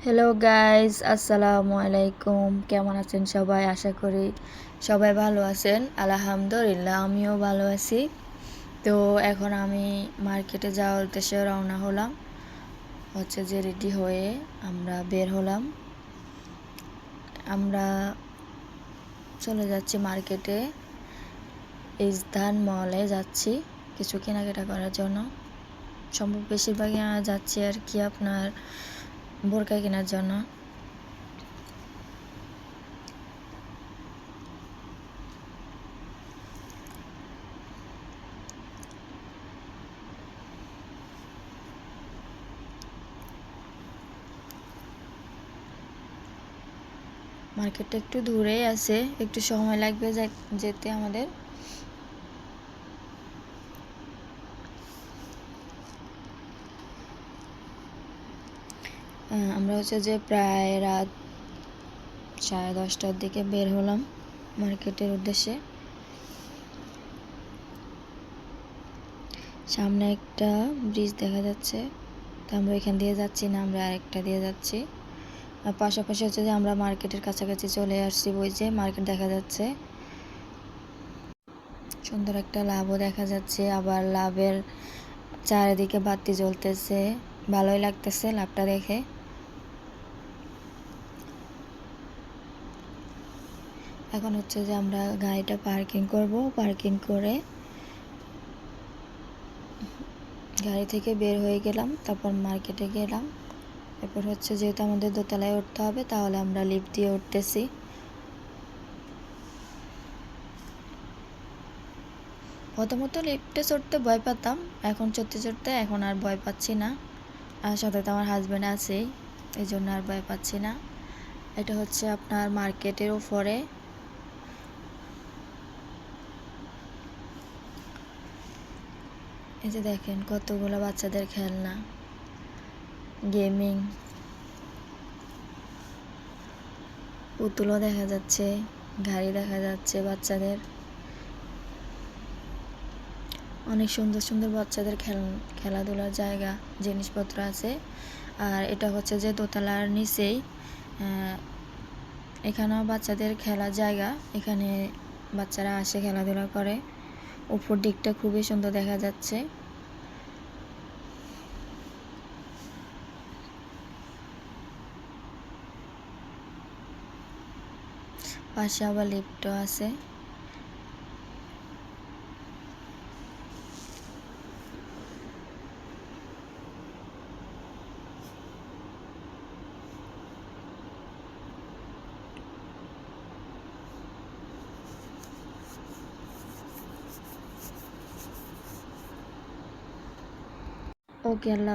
Hello guys, আসসালামু আলাইকুম। কেমন আছেন সবাই? আশা করি সবাই ভালো আছেন। আলহামদুলিল্লাহ, আমিও ভালো আছি। তো এখন আমি মার্কেটে যাওয়ার উদ্দেশ্যে রওনা হলাম। যে রেডি হয়ে আমরা বের হলাম। আমরা চলে যাচ্ছি মার্কেটে, ইজধান মলে যাচ্ছি কিছু কেনাকাটা করার জন্য। সম্ভব বেশিরভাগই যাচ্ছি আর কি আপনার বোরকা কেনার জন্য। মার্কেটটা একটু দূরেই আছে, একটু সময় লাগবে যেতে আমাদের। আমরা যে প্রায় রাত 10:30টার দিকে বের হলাম মার্কেটের উদ্দেশ্যে। সামনে একটা ব্রিজ দেখা যাচ্ছে, তো আমরা এখান দিয়ে যাচ্ছি না, আমরা আরেকটা দিয়ে যাচ্ছি। আর পাশাপাশি যে আমরা মার্কেটের কাছাকাছি চলে আসছি। ওই যে মার্কেট দেখা যাচ্ছে, সুন্দর একটা লাভও দেখা যাচ্ছে। আবার লাভের চারিদিকে বাতি জ্বলতেছে, ভালোই লাগতেছে লাভটা দেখে। এখন যে আমরা গাড়িটা পার্কিং করব। পার্কিং করে গাড়ি থেকে বের হয়ে গেলাম, তারপর মার্কেটে গেলাম। এরপর যেহেতু আমাদের দোতলায় উঠতে হবে, তাহলে আমরা লিফট দিয়ে উঠতেছি। প্রথমত লিফটে চড়তে ভয় পেতাম, এখন চড়তে চড়তে এখন আর ভয় পাচ্ছি না। আর সাথে তো আমার হাজব্যান্ড আছেই, এই জন্য আর ভয় পাচ্ছি না। এটা আপনার মার্কেটের উপরে। এই যে দেখেন কতগুলো বাচ্চাদের খেলনা, গেমিং পুতুলও দেখা যাচ্ছে, গাড়ি দেখা যাচ্ছে বাচ্চাদের। অনেক সুন্দর সুন্দর বাচ্চাদের খেলাধুলার জায়গা, জিনিসপত্র আছে। আর এটা যে দোতলার নিচেই এখানেও বাচ্চাদের খেলার জায়গা। এখানে বাচ্চারা আসে, খেলাধুলা করে। উপর দিকটা খুবই সুন্দর দেখা যাচ্ছে। পাশে আবার লিফটও আছে। ওকে, আল্লাহ।